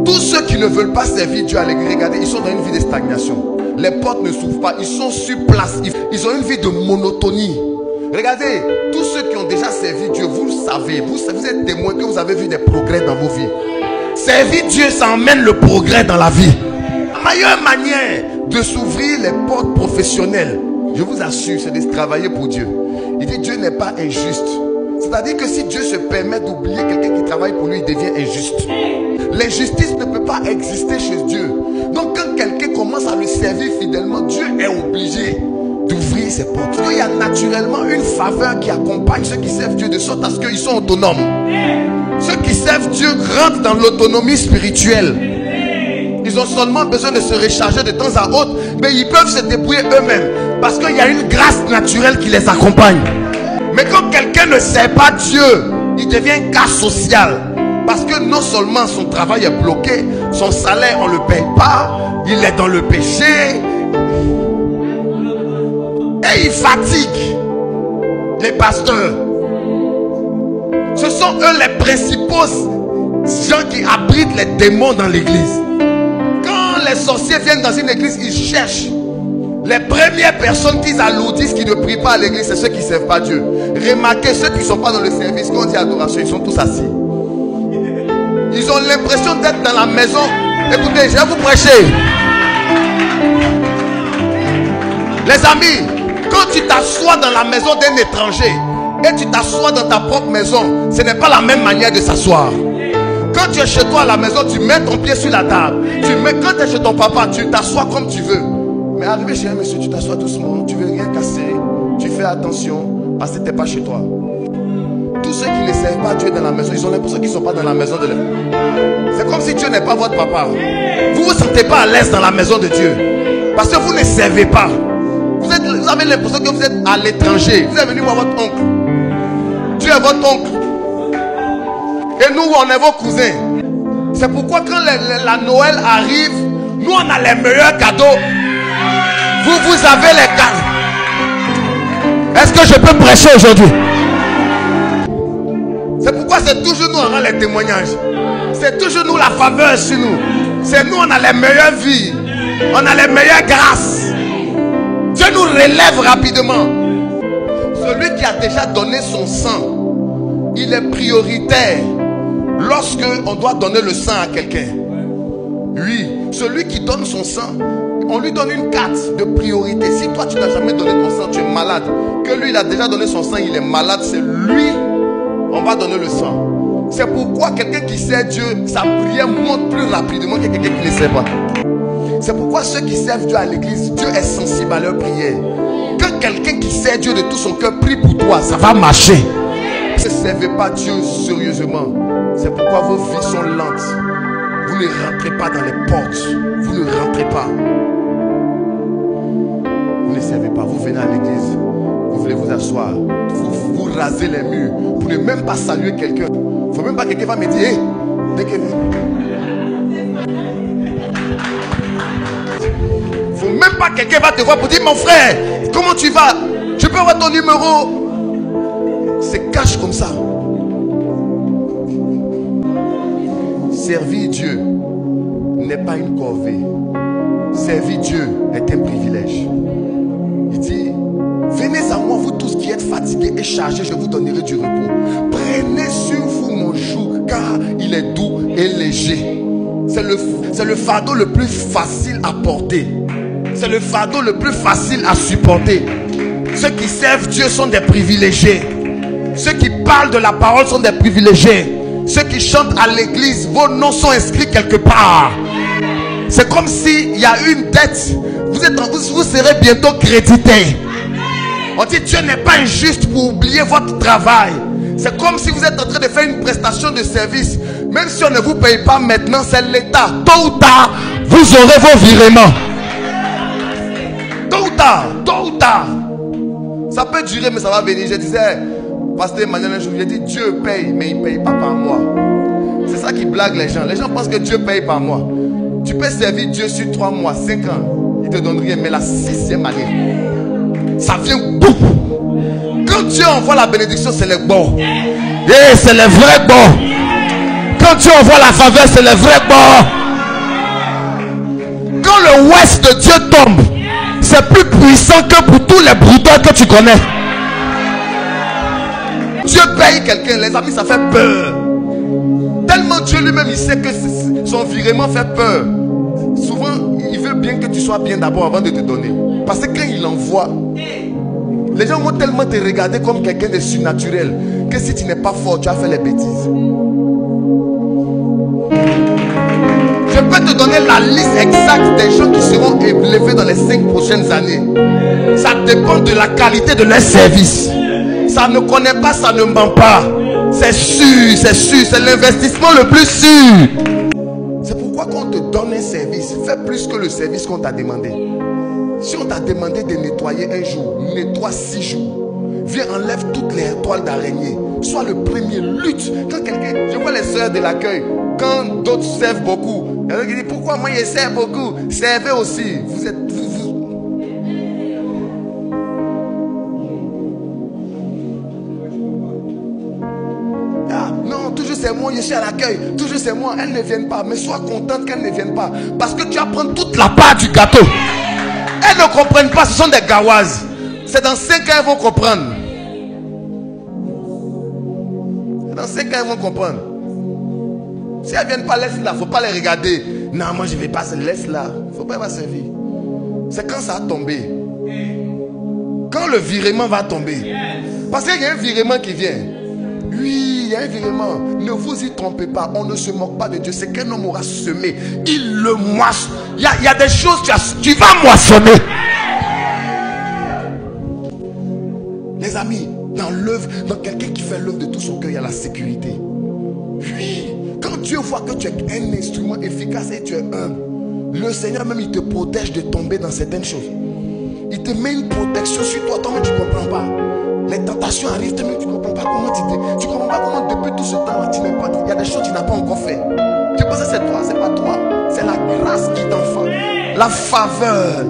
Tous ceux qui ne veulent pas servir Dieu à l'église, regardez, ils sont dans une vie de stagnation. Les portes ne s'ouvrent pas, ils sont sur place. Ils ont une vie de monotonie. Regardez, tous ceux qui ont déjà servi Dieu, vous le savez, vous êtes témoins que vous avez vu des progrès dans vos vies. Servir Dieu, ça emmène le progrès dans la vie. La meilleure manière de s'ouvrir les portes professionnelles, je vous assure, c'est de travailler pour Dieu. Il dit Dieu n'est pas injuste. C'est-à-dire que si Dieu se permet d'oublier quelqu'un qui travaille pour lui, il devient injuste. L'injustice ne peut pas exister chez Dieu. Donc quand quelqu'un commence à le servir fidèlement, Dieu est obligé d'ouvrir ses portes. Il y a naturellement une faveur qui accompagne ceux qui servent Dieu de sorte à ce qu'ils sont autonomes. Ceux qui servent Dieu rentrent dans l'autonomie spirituelle. Ils ont seulement besoin de se recharger de temps à autre, mais ils peuvent se débrouiller eux-mêmes parce qu'il y a une grâce naturelle qui les accompagne. Mais quand quelqu'un ne sert pas Dieu, il devient un cas social. Parce que non seulement son travail est bloqué, son salaire on ne le paye pas, il est dans le péché. Et il fatigue les pasteurs. Ce sont eux les principaux gens qui abritent les démons dans l'église. Quand les sorciers viennent dans une église, ils cherchent. Les premières personnes qu'ils alourdissent, qui ne prient pas à l'église, c'est ceux qui ne servent pas Dieu. Remarquez, ceux qui ne sont pas dans le service, quand on dit adoration, ils sont tous assis. Ils ont l'impression d'être dans la maison. Écoutez, je vais vous prêcher. Les amis, quand tu t'assois dans la maison d'un étranger et tu t'assois dans ta propre maison, ce n'est pas la même manière de s'asseoir. Quand tu es chez toi à la maison, tu mets ton pied sur la table. Quand tu es chez ton papa, tu t'assois comme tu veux. Mais arrivé chez un monsieur, tu t'assois doucement, tu ne veux rien casser, tu fais attention, parce que tu n'es pas chez toi. Tous ceux qui ne servent pas Dieu dans la maison, ils ont l'impression qu'ils ne sont pas dans la maison de Dieu. C'est comme si Dieu n'est pas votre papa. Vous ne vous sentez pas à l'aise dans la maison de Dieu. Parce que vous ne servez pas. Vous avez l'impression que vous êtes à l'étranger. Vous êtes venu voir votre oncle. Dieu est votre oncle. Et nous, on est vos cousins. C'est pourquoi quand la Noël arrive, nous, on a les meilleurs cadeaux. Vous avez les cadeaux. Est-ce que je peux prêcher aujourd'hui? C'est pourquoi c'est toujours nous on rend les témoignages. C'est toujours nous la faveur sur nous. C'est nous on a les meilleures vies. On a les meilleures grâces. Dieu nous relève rapidement. Celui qui a déjà donné son sang, il est prioritaire lorsque on doit donner le sang à quelqu'un. Oui, celui qui donne son sang, on lui donne une carte de priorité. Si toi tu n'as jamais donné ton sang, tu es malade. Que lui il a déjà donné son sang, il est malade, c'est lui. On va donner le sang. C'est pourquoi quelqu'un qui sert Dieu, sa prière monte plus rapidement que quelqu'un qui ne sert pas. C'est pourquoi ceux qui servent Dieu à l'église, Dieu est sensible à leur prière. Quand quelqu'un qui sert Dieu de tout son cœur prie pour toi, ça va marcher. Ne servez pas Dieu sérieusement. C'est pourquoi vos vies sont lentes. Vous ne rentrez pas dans les portes. Vous ne rentrez pas. Vous ne servez pas. Vous venez à l'église. Vous voulez vous asseoir. Vous rasez les murs. Vous ne même pas saluer quelqu'un. Il ne faut même pas que quelqu'un va me dire hey, dès que... Il ne faut même pas que quelqu'un va te voir pour dire mon frère, comment tu vas? Je peux avoir ton numéro? C'est cache comme ça. Servir Dieu n'est pas une corvée. Servir Dieu est un privilège. Il dit, venez à moi vous tous qui êtes fatigués et chargés, je vous donnerai du repos. Prenez sur vous mon joug, car il est doux et léger. C'est le fardeau le plus facile à porter. C'est le fardeau le plus facile à supporter. Ceux qui servent Dieu sont des privilégiés. Ceux qui parlent de la parole sont des privilégiés. Ceux qui chantent à l'église, vos noms sont inscrits quelque part. C'est comme s'il y a une dette. Vous serez bientôt crédité. On dit Dieu n'est pas injuste pour oublier votre travail. C'est comme si vous êtes en train de faire une prestation de service. Même si on ne vous paye pas maintenant, c'est l'État. Tôt ou tard, vous aurez vos virements. Tôt ou tard. Ça peut durer, mais ça va venir. Je disais, pasteur Emmanuel un jour, j'ai dit Dieu paye, mais il ne paye pas par mois. C'est ça qui blague les gens. Les gens pensent que Dieu paye par mois. Tu peux servir Dieu sur 3 mois, 5 ans. Il ne te donne rien, mais la 6e année, ça vient boum. Quand Dieu envoie la bénédiction, c'est les bons. Et c'est les vrais bons. Quand Quand Dieu envoie la faveur, c'est le vrai bord. Quand le ouest de Dieu tombe, c'est plus puissant que pour tous les brouteurs que tu connais. Dieu paye quelqu'un, les amis, ça fait peur. Tellement Dieu lui-même, il sait que son virement fait peur. Souvent, il veut bien que tu sois bien d'abord avant de te donner. Parce que quand il envoie, les gens vont tellement te regarder comme quelqu'un de surnaturel que si tu n'es pas fort, tu as fait les bêtises. Je peux te donner la liste exacte des gens qui seront élevés dans les 5 prochaines années. Ça dépend de la qualité de leur service. Ça ne connaît pas, ça ne ment pas. C'est sûr, c'est l'investissement le plus sûr. C'est pourquoi quand on te donne un service, fais plus que le service qu'on t'a demandé. Si on t'a demandé de nettoyer un jour, nettoie 6 jours. Viens, enlève toutes les toiles d'araignée. Sois le premier, lutte. Quand quelqu'un, je vois les soeurs de l'accueil, quand d'autres servent beaucoup, il y en a qui disent pourquoi moi je sers beaucoup? Servez aussi. Vous êtes. Ah, non, toujours c'est moi, je suis à l'accueil. Toujours c'est moi, elles ne viennent pas. Mais sois contente qu'elles ne viennent pas. Parce que tu vas prendre toute la part du gâteau. Elles ne comprennent pas, ce sont des gawazes. C'est dans 5 ans elles vont comprendre. Dans 5 ans elles vont comprendre. Si elles ne viennent pas, laisse-la. Il ne faut pas les regarder. Non, moi je ne vais pas, laisse-la. Il ne faut pas les servir. C'est quand ça va tomber. Quand le virement va tomber. Parce qu'il y a un virement qui vient. Oui, il y a un virement. Ne vous y trompez pas. On ne se moque pas de Dieu. C'est qu'un homme aura semé. Il le moissonne. Il y a des choses, tu vas moissonner. Les amis, dans l'œuvre, dans quelqu'un qui fait l'œuvre de tout son cœur, il y a la sécurité. Oui. Quand Dieu voit que tu es un instrument efficace et tu es humble, le Seigneur même il te protège de tomber dans certaines choses. Il te met une protection sur toi, toi-même tu ne comprends pas. Les tentations arrivent, toi-même tu ne comprends pas comment tu ne comprends pas comment depuis tout ce temps-là tu n'es pas. Il y a des choses que tu n'as pas encore fait. Tu penses que c'est toi, c'est pas toi. C'est la grâce qui t'enfante. La faveur.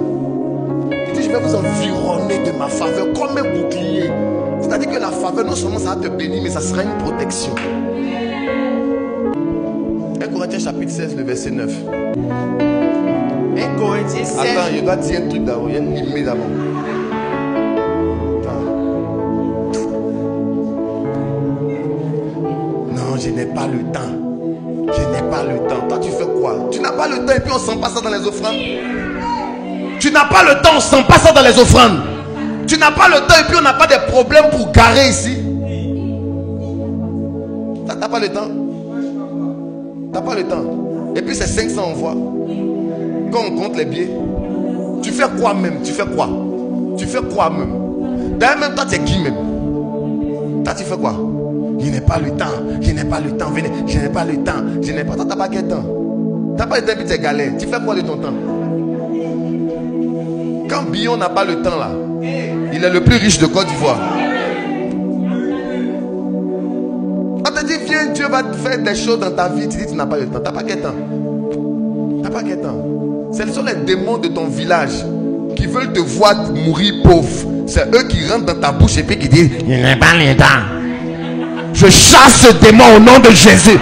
Il dit je vais vous environner de ma faveur comme un bouclier. C'est-à-dire que la faveur non seulement ça va te bénir, mais ça sera une protection. 1 Corinthiens chapitre 16, le verset 9. 1 Corinthiens 16. Attends, je dois dire un truc d'abord. Il y a une limite d'abord. Non, je n'ai pas le temps. Je n'ai pas le temps. Toi, tu fais quoi? Tu n'as pas le temps et puis on ne sent pas ça dans les offrandes. Tu n'as pas le temps, on ne sent pas ça dans les offrandes. Tu n'as pas le temps et puis on n'a pas de problème pour garer ici. Tu n'as pas le temps. Tu n'as pas le temps. Et puis c'est 500 envois. Quand on compte les billets, tu fais quoi même? Tu fais quoi? Tu fais quoi même? D'ailleurs même toi tu es qui même? Toi tu fais quoi? Je n'ai pas le temps. Je n'ai pas le temps. Venez. Je n'ai pas le temps. Je n'ai pas. Toi tu n'as pas quel temps? Tu n'as pas le temps et puis tu es galère. Tu fais quoi de ton temps? Quand Bion n'a pas le temps là, il est le plus riche de Côte d'Ivoire. On te dit viens, Dieu va te faire des choses dans ta vie. Tu dis tu n'as pas le temps. Tu n'as pas quel temps? Tu n'as pas quel temps? Ce sont les démons de ton village qui veulent te voir mourir pauvre. C'est eux qui rentrent dans ta bouche et puis qui disent je n'ai pas le temps. Je chasse ce démon au nom de Jésus.